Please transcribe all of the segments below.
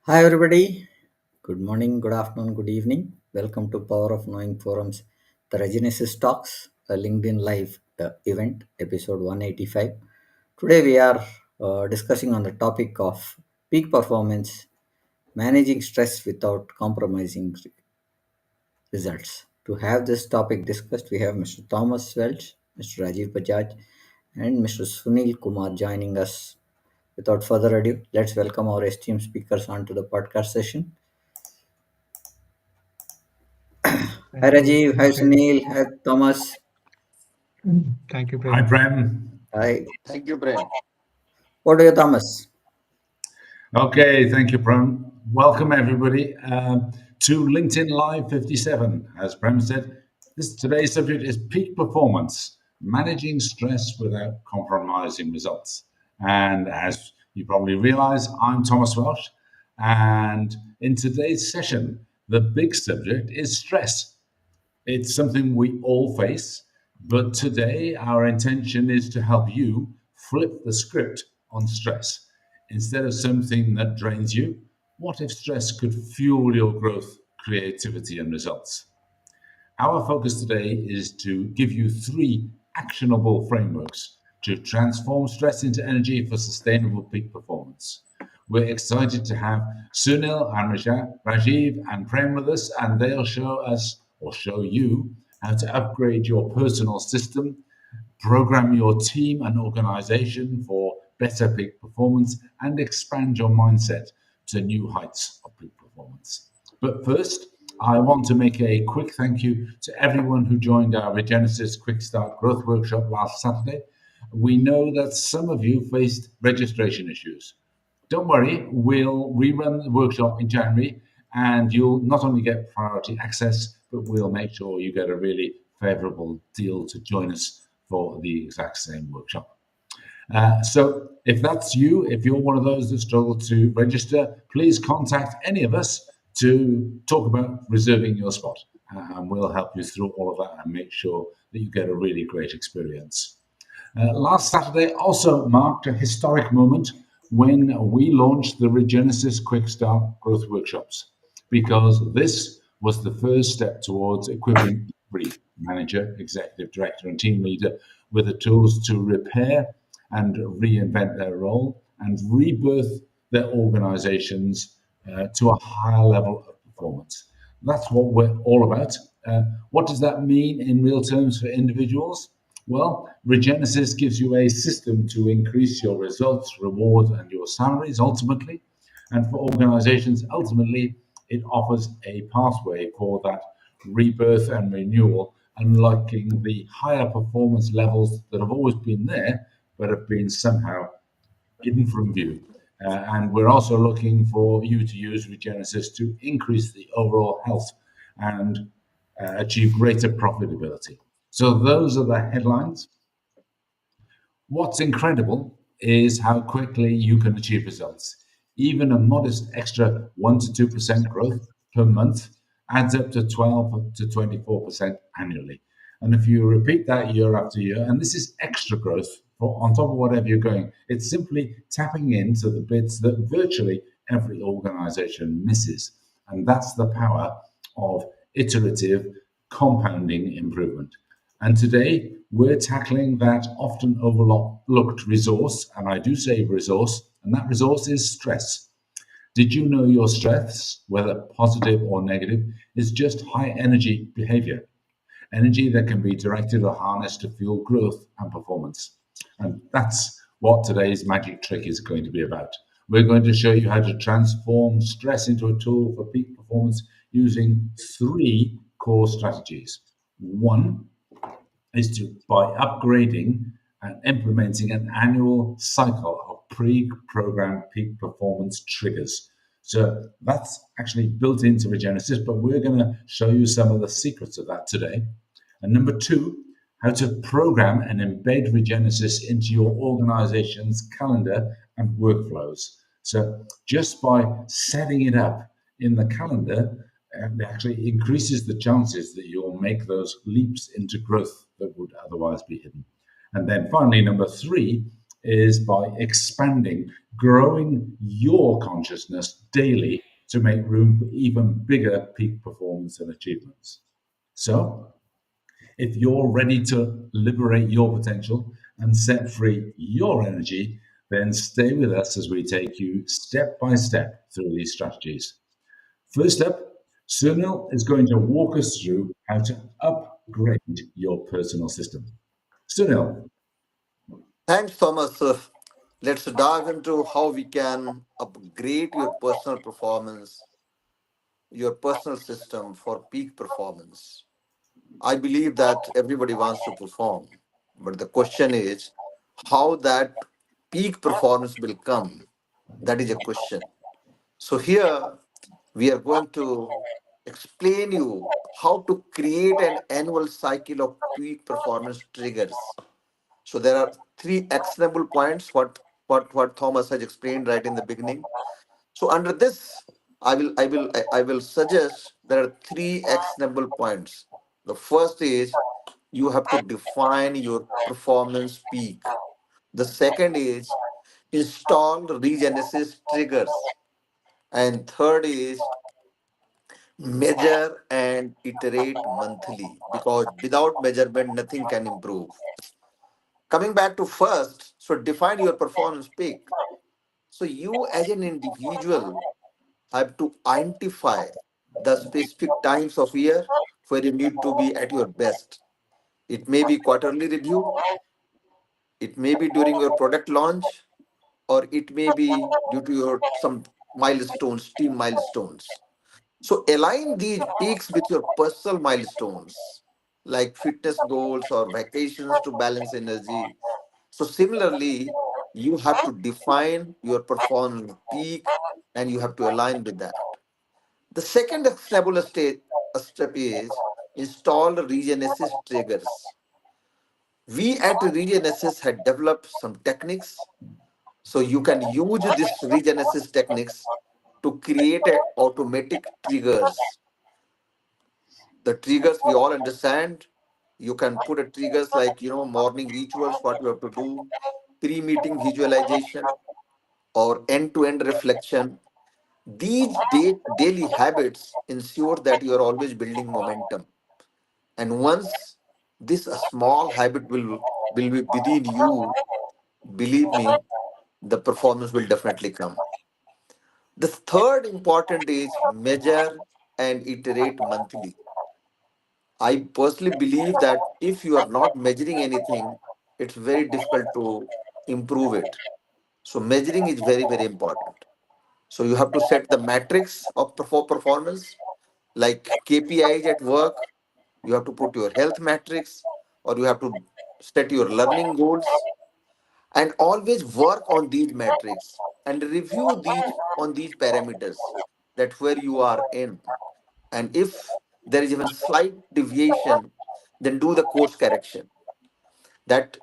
Hi, everybody. Good morning, good afternoon, good evening. Welcome to Power of Knowing Forums, the Regenesis Talks, a LinkedIn Live event, episode 185. Today, we are discussing on the topic of peak performance, managing stress without compromising results. To have this topic discussed, we have Mr. Thomas Welsh, Mr. Rajiv Bajaj, and Mr. Sunil Kumar joining us. Without further ado, let's welcome our esteemed speakers onto the podcast session. Hi Thank you. Rajiv, hi Thank you. Sunil, hi Thomas. Thank you, Hi, Prem. Prem. Hi. Thank you, Prem. What do you, Thomas? Okay, thank you, Prem. Welcome, everybody, to LinkedIn Live 57. As Prem said, today's subject is peak performance, managing stress without compromising results. And as you probably realize, I'm Thomas Welsh. And in today's session, the big subject is stress. It's something we all face, but today our intention is to help you flip the script on stress. Instead of something that drains you, what if stress could fuel your growth, creativity, and results? Our focus today is to give you three actionable frameworks to transform stress into energy for sustainable peak performance. We're excited to have Sunil and Rajiv and Prem with us, and they'll show us or show you how to upgrade your personal system, program your team and organization for better peak performance, and expand your mindset to new heights of peak performance. But first, I want to make a quick thank you to everyone who joined our Regenesis Quick Start Growth Workshop last Saturday. We know that some of you faced registration issues. Don't worry, we'll rerun the workshop in January and you'll not only get priority access, but we'll make sure you get a really favorable deal to join us for the exact same workshop. So if that's you, if you're one of those that struggle to register, please contact any of us to talk about reserving your spot. And we'll help you through all of that and make sure that you get a really great experience. Last Saturday also marked a historic moment when we launched the Regenesis Quick Start Growth Workshops, because this was the first step towards equipping every manager, executive director, and team leader with the tools to repair and reinvent their role and rebirth their organizations to a higher level of performance. That's what we're all about. What does that mean in real terms for individuals? Well, Regenesis gives you a system to increase your results, rewards, and your salaries ultimately. And for organizations, ultimately, it offers a pathway for that rebirth and renewal, unlocking the higher performance levels that have always been there, but have been somehow hidden from view. And we're also looking for you to use Regenesis to increase the overall health and achieve greater profitability. So those are the headlines. What's incredible is how quickly you can achieve results. Even a modest extra 1 to 2% growth per month adds up to 12 to 24% annually. And if you repeat that year after year, and this is extra growth on top of whatever you're going, it's simply tapping into the bits that virtually every organization misses. And that's the power of iterative compounding improvement. And today we're tackling that often overlooked resource, and I do say resource, and that resource is stress. Did you know your stress, whether positive or negative, is just high energy behavior? Energy that can be directed or harnessed to fuel growth and performance. And that's what today's magic trick is going to be about. We're going to show you how to transform stress into a tool for peak performance using three core strategies. One is by upgrading and implementing an annual cycle of pre-programmed peak performance triggers. So that's actually built into Regenesis, but we're going to show you some of the secrets of that today. And number two, how to program and embed Regenesis into your organization's calendar and workflows. So just by setting it up in the calendar, it actually increases the chances that you'll make those leaps into growth that would otherwise be hidden. And then finally, number three is by expanding, growing your consciousness daily to make room for even bigger peak performance and achievements. So, if you're ready to liberate your potential and set free your energy, then stay with us as we take you step by step through these strategies. First up, Sunil is going to walk us through how to upgrade your personal system. Sunil, Thanks, Thomas. Let's dive into how we can upgrade your personal performance, your personal system for peak performance. I believe that everybody wants to perform, but the question is how that peak performance will come. That is a question. So here we are going to explain you how to create an annual cycle of peak performance triggers. So there are three actionable points. What Thomas has explained right in the beginning. So under this, I will suggest there are three actionable points. The first is you have to define your performance peak. The second is install regenesis triggers. And third is measure and iterate monthly because without measurement, nothing can improve. Coming back to first, so define your performance peak. So you as an individual have to identify the specific times of year where you need to be at your best. It may be quarterly review, it may be during your product launch, or it may be due to your some milestones, team milestones. So align these peaks with your personal milestones, like fitness goals or vacations to balance energy. So similarly, you have to define your performance peak and you have to align with that. The second actionable step is install Regenesis triggers. We at Regenesis had developed some techniques, so you can use this Regenesis techniques to create a automatic triggers. The triggers we all understand. You can put a triggers like morning rituals, what you have to do, pre-meeting visualization, or end-to-end reflection. These daily habits ensure that you are always building momentum. And once this a small habit will be within you, believe me, the performance will definitely come. The third important is measure and iterate monthly. I personally believe that if you are not measuring anything, it's very difficult to improve it. So measuring is very, very important. So you have to set the metrics of for performance, like KPIs at work. You have to put your health metrics, or you have to set your learning goals, and always work on these metrics and review these on these parameters that where you are in. And if there is even slight deviation, then do the course correction. That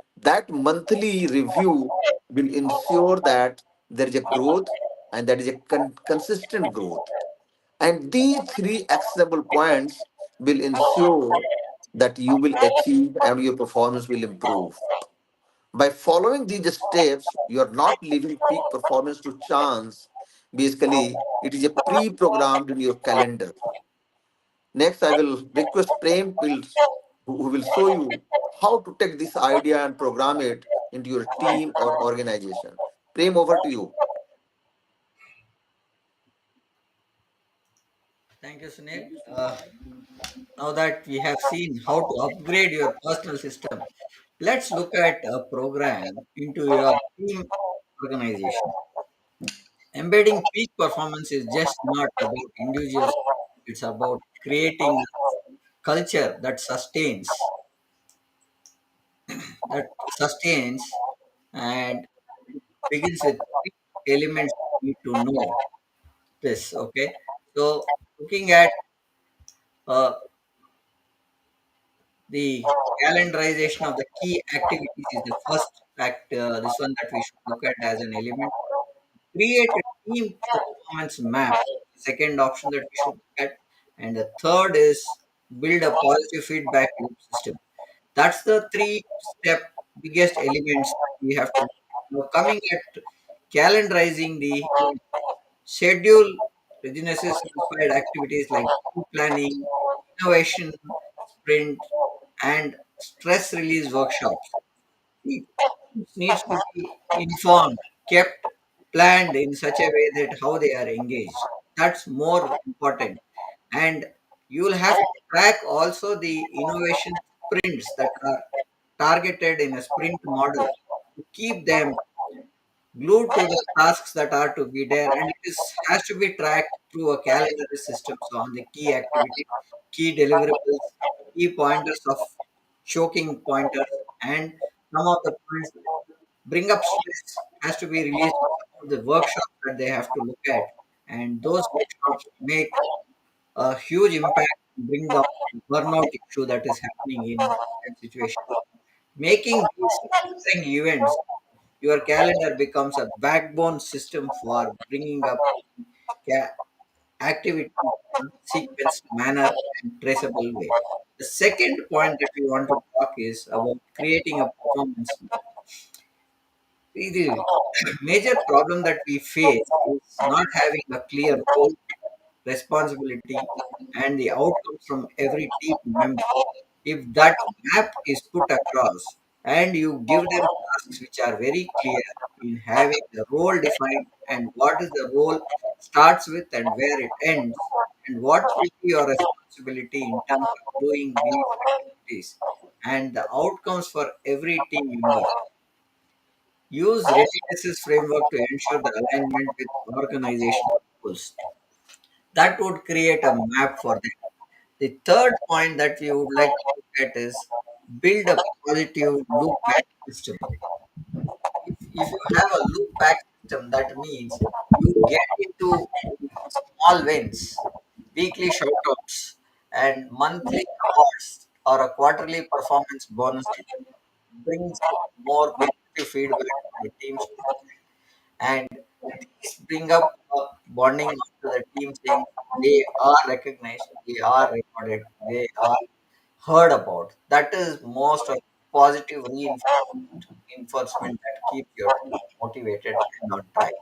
monthly review will ensure that there is a growth and that is a consistent growth. And these three actionable points will ensure that you will achieve and your performance will improve. By following these steps, you are not leaving peak performance to chance. Basically, it is a pre-programmed in your calendar. Next, I will request Prem who will show you how to take this idea and program it into your team or organization. Prem, over to you. Thank you, Sunil. Now that we have seen how to upgrade your personal system, let's look at a program into your team organization. Embedding peak performance is just not about individuals, it's about creating a culture that sustains and begins with three elements you need to know this. Okay. So looking at uh, the calendarization of the key activities is the first fact, this one that we should look at as an element. Create a team performance map, second option that we should look at. And the third is build a positive feedback loop system. That's the three step biggest elements we have to. Now, coming at calendarizing the schedule Regenesis inspired activities like planning, innovation, sprint, and stress release workshops. It needs to be informed, kept, planned in such a way that how they are engaged. That's more important. And you will have to track also the innovation sprints that are targeted in a sprint model to keep them glued to the tasks that are to be there, and it is has to be tracked through a calendar system. So on the key activity, key deliverables, key pointers of choking pointers, and some of the points that bring up stress has to be released on some of the workshops that they have to look at, and those workshops make a huge impact to bring down the burnout issue that is happening in that situation. Making these recurring events, your calendar becomes a backbone system for bringing up ca- activity in a sequenced manner and traceable way. The second point that we want to talk is about creating a performance. The major problem that we face is not having a clear role, responsibility, and the outcomes from every team member. If that map is put across and you give them tasks which are very clear in having the role defined and what is the role starts with and where it ends, and what will be your responsibility in terms of doing these activities and the outcomes for every team member. Use readiness framework to ensure the alignment with organizational goals. That would create a map for them. The third point that we would like to look at is build a positive loop back system. If you have a loop back system, that means you get into small wins, weekly shoutouts, and monthly awards or a quarterly performance bonuses brings more positive feedback to the teams, and these bring up a bonding to the team saying they are recognized, they are recorded, they are heard about. That is most of positive reinforcement that keeps your team motivated and on track.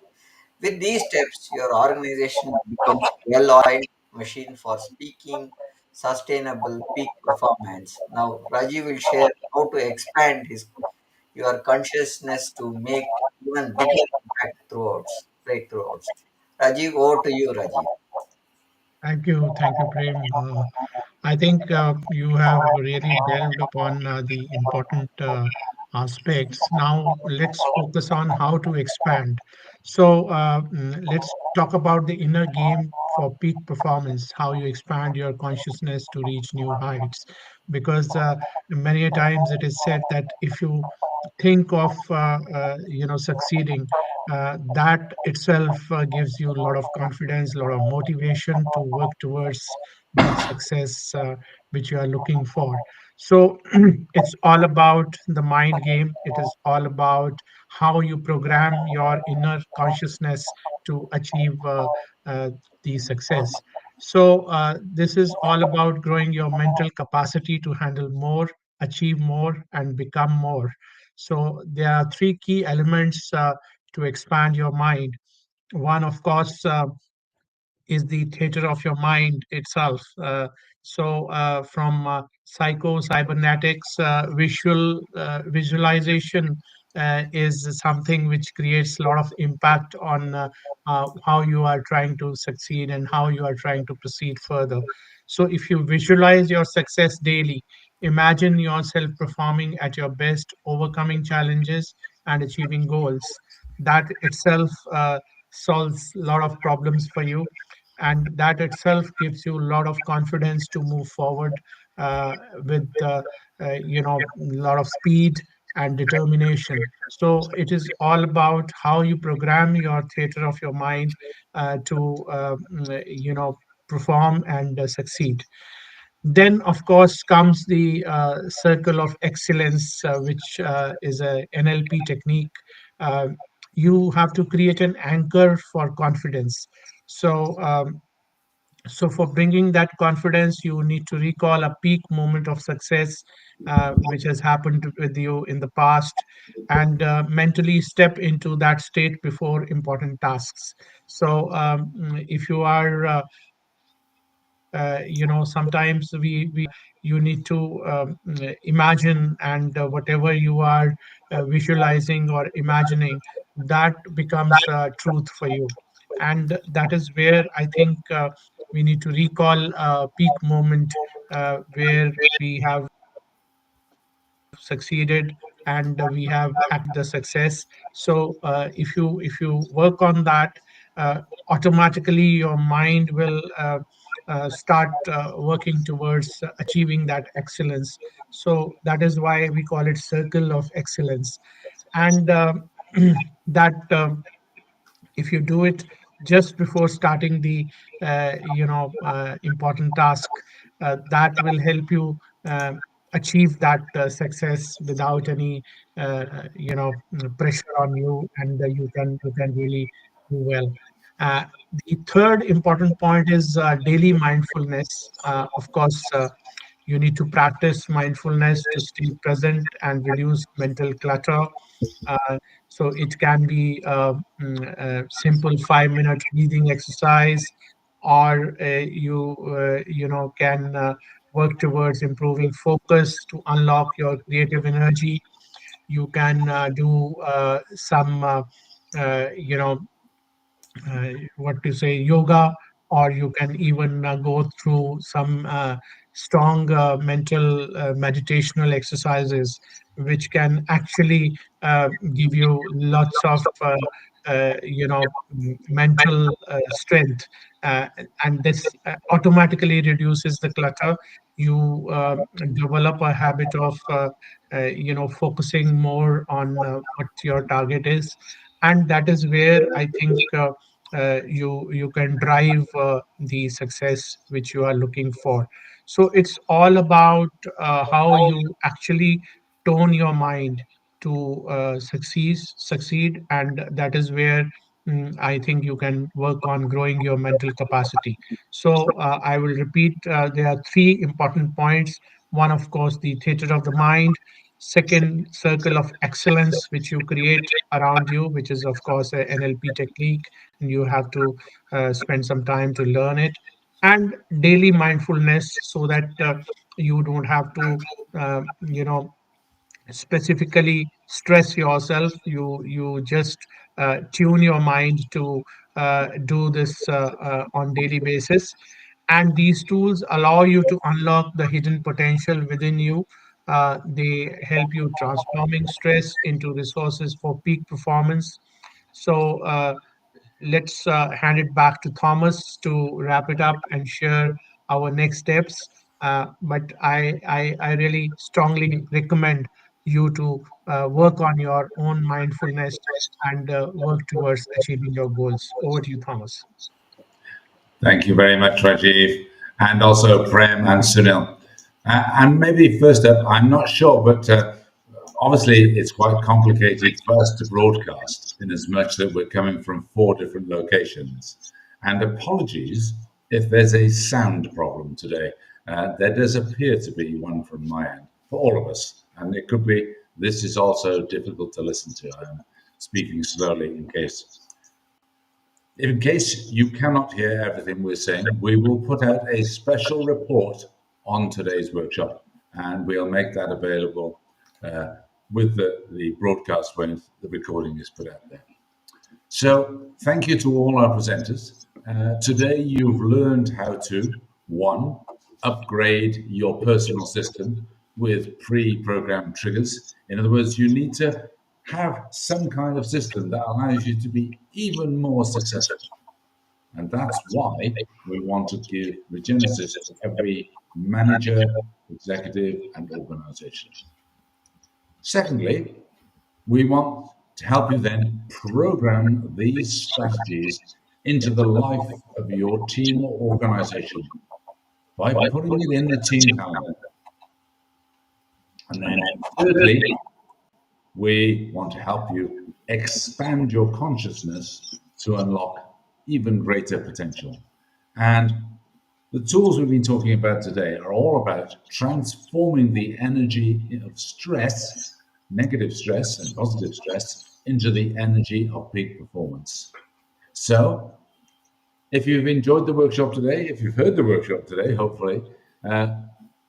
With these steps, your organization becomes well-oiled machine for speaking sustainable peak performance. Now, Rajiv will share how to expand his your consciousness to make even bigger impact throughout breakthroughs. Rajiv, over to you, Rajiv. Thank you, Prem. I think you have really delved upon the important aspects. Now, let's focus on how to expand. So, let's talk about the inner game for peak performance, how you expand your consciousness to reach new heights. Because many a times it is said that if you think of succeeding, that itself gives you a lot of confidence, a lot of motivation to work towards that success which you are looking for. So it's all about the mind game. It is all about how you program your inner consciousness to achieve uh, the success. So this is all about growing your mental capacity to handle more, achieve more, and become more. So there are three key elements to expand your mind. One, of course, is the theater of your mind itself. From psycho-cybernetics, visualization is something which creates a lot of impact on how you are trying to succeed and how you are trying to proceed further. So, if you visualize your success daily, imagine yourself performing at your best, overcoming challenges, and achieving goals. That itself solves a lot of problems for you, and that itself gives you a lot of confidence to move forward with a lot of speed and determination. So it is all about how you program your theater of your mind to perform and succeed. Then, of course, comes the circle of excellence, which is a NLP technique. Uh, you have to create an anchor for confidence. So So for bringing that confidence, you need to recall a peak moment of success which has happened with you in the past, and mentally step into that state before important tasks. So if you are sometimes we you need to imagine, and whatever you are visualizing or imagining, that becomes truth for you. And that is where I think we need to recall a peak moment where we have succeeded, and we have the success. So if you work on that, automatically your mind will start working towards achieving that excellence. So that is why we call it circle of excellence. And that if you do it just before starting the important task, that will help you achieve that success without any pressure on you, and you can really do well. uh, the third important point is daily mindfulness. Of course, you need to practice mindfulness to stay present and reduce mental clutter. uh, so it can be a simple 5-minute breathing exercise, or you can work towards improving focus to unlock your creative energy. You can do some what to say, yoga, or you can even go through some strong mental meditational exercises, which can actually give you lots of mental strength. And this automatically reduces the clutter. You develop a habit of focusing more on what your target is, and that is where I think you can drive the success which you are looking for. So it's all about how you actually tone your mind to succeed, and that is where I think you can work on growing your mental capacity. So I will repeat, there are three important points. One, of course, the theater of the mind. Second, circle of excellence, which you create around you, which is, of course, a NLP technique, and you have to spend some time to learn it. And daily mindfulness, so that you don't have to, specifically stress yourself. You just tune your mind to do this on daily basis, and these tools allow you to unlock the hidden potential within you. They help you transforming stress into resources for peak performance. So let's hand it back to Thomas to wrap it up and share our next steps. But I really strongly recommend you to work on your own mindfulness and work towards achieving your goals. Over to you, Thomas. Thank you very much, Rajiv, and also Prem and Sunil. And maybe first up, I'm not sure, but obviously it's quite complicated for us to broadcast in as much that we're coming from four different locations. And apologies if there's a sound problem today. There does appear to be one from my end for all of us. And it could be this is also difficult to listen to. I'm speaking slowly in case you cannot hear everything we're saying, we will put out a special report on today's workshop, and we'll make that available uh, with the broadcast when the recording is put out there. So, thank you to all our presenters. Today, you've learned how to, one, upgrade your personal system with pre-programmed triggers. In other words, you need to have some kind of system that allows you to be even more successful. And that's why we want to give Regenesis to every manager, executive, and organization. Secondly, we want to help you then program these strategies into the life of your team or organization by putting it in the team calendar. And then, thirdly, we want to help you expand your consciousness to unlock even greater potential. And The tools we've been talking about today are all about transforming the energy of stress, negative stress and positive stress, into the energy of peak performance. So, if you've enjoyed the workshop today, if you've heard the workshop today, hopefully, uh,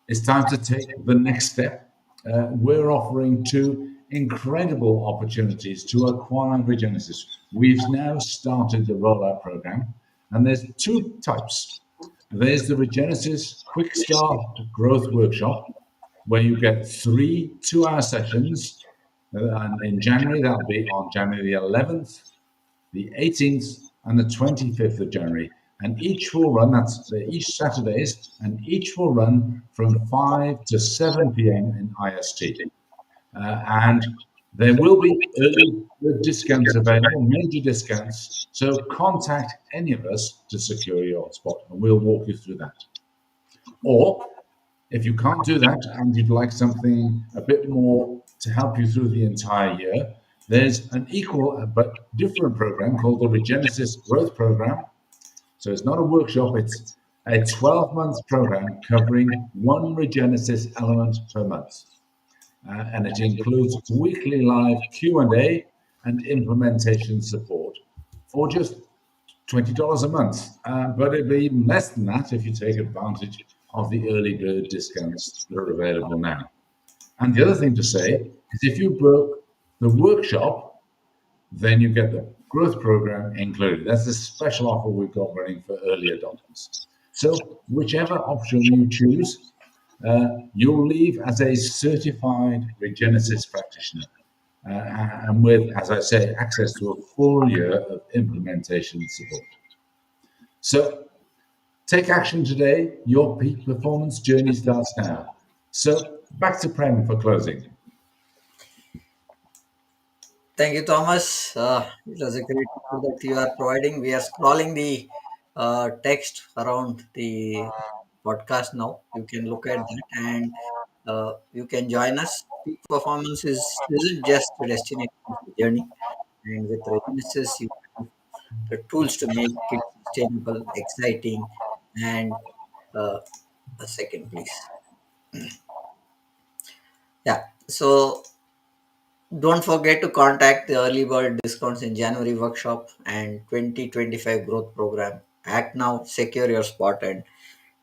it's time to take the next step. We're offering two incredible opportunities to acquire Regenesis. We've now started the rollout program, and there's two types. There's the Regenesis Quick Start Growth Workshop, where you get 3 2-hour sessions. And in January, that'll be on January the 11th, the 18th, and the 25th of January. And each will run, each Saturdays, and each will run from 5 to 7 p.m. in IST. And there will be early bird discounts available, major discounts. So contact any of us to secure your spot, and we'll walk you through that. Or if you can't do that and you'd like something a bit more to help you through the entire year, there's an equal but different program called the Regenesis Growth Program. So it's not a workshop, it's a 12-month program covering one Regenesis element per month. And it includes weekly live Q&A and implementation support for just $20 a month. But it'd be even less than that if you take advantage of the early bird discounts that are available now. And the other thing to say is if you book the workshop, then you get the growth program included. That's a special offer we've got running for early adopters. So whichever option you choose, you'll leave as a certified Regenesis practitioner. And with, as I say, access to a full year of implementation support. So take action today. Your peak performance journey starts now. So back to Prem for closing. Thank you, Thomas. It was a great tool that you are providing. We are scrolling the text around the podcast now. You can look at that and you can join us. Peak performance isn't just a destination, it's a journey. And with Regenesis, you have the tools to make it sustainable, exciting, and a second, please. Yeah. So don't forget to contact the early bird discounts in January workshop and 2025 growth program. Act now, secure your spot, and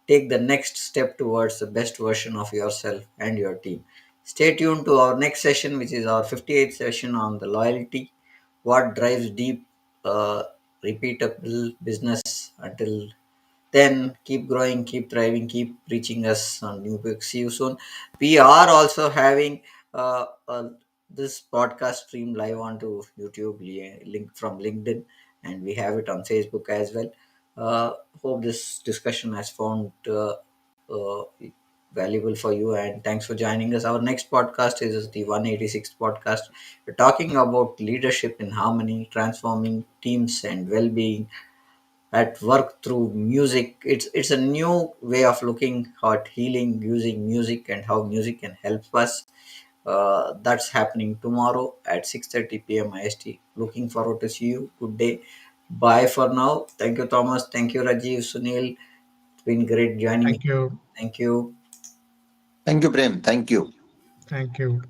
take the next step towards the best version of yourself and your team. Stay tuned to our next session, which is our 58th session on the loyalty, what drives deep, uh, repeatable business. Until then, keep growing, keep thriving, keep reaching us on new books. See you soon. We are also having this podcast stream live onto YouTube, link from LinkedIn, and we have it on Facebook as well. Hope this discussion has found uh, valuable for you, and thanks for joining us. Our next podcast is the 186th podcast. We're talking about leadership in harmony, transforming teams and well-being at work through music. It's a new way of looking at healing using music and how music can help us. That's happening tomorrow at 6:30 p.m. IST. Looking forward to see you. Good day. Bye for now. Thank you, Thomas. Thank you, Rajiv, Sunil. It's been great joining. Thank you. Thank you. Thank you, Prem. Thank you. Thank you.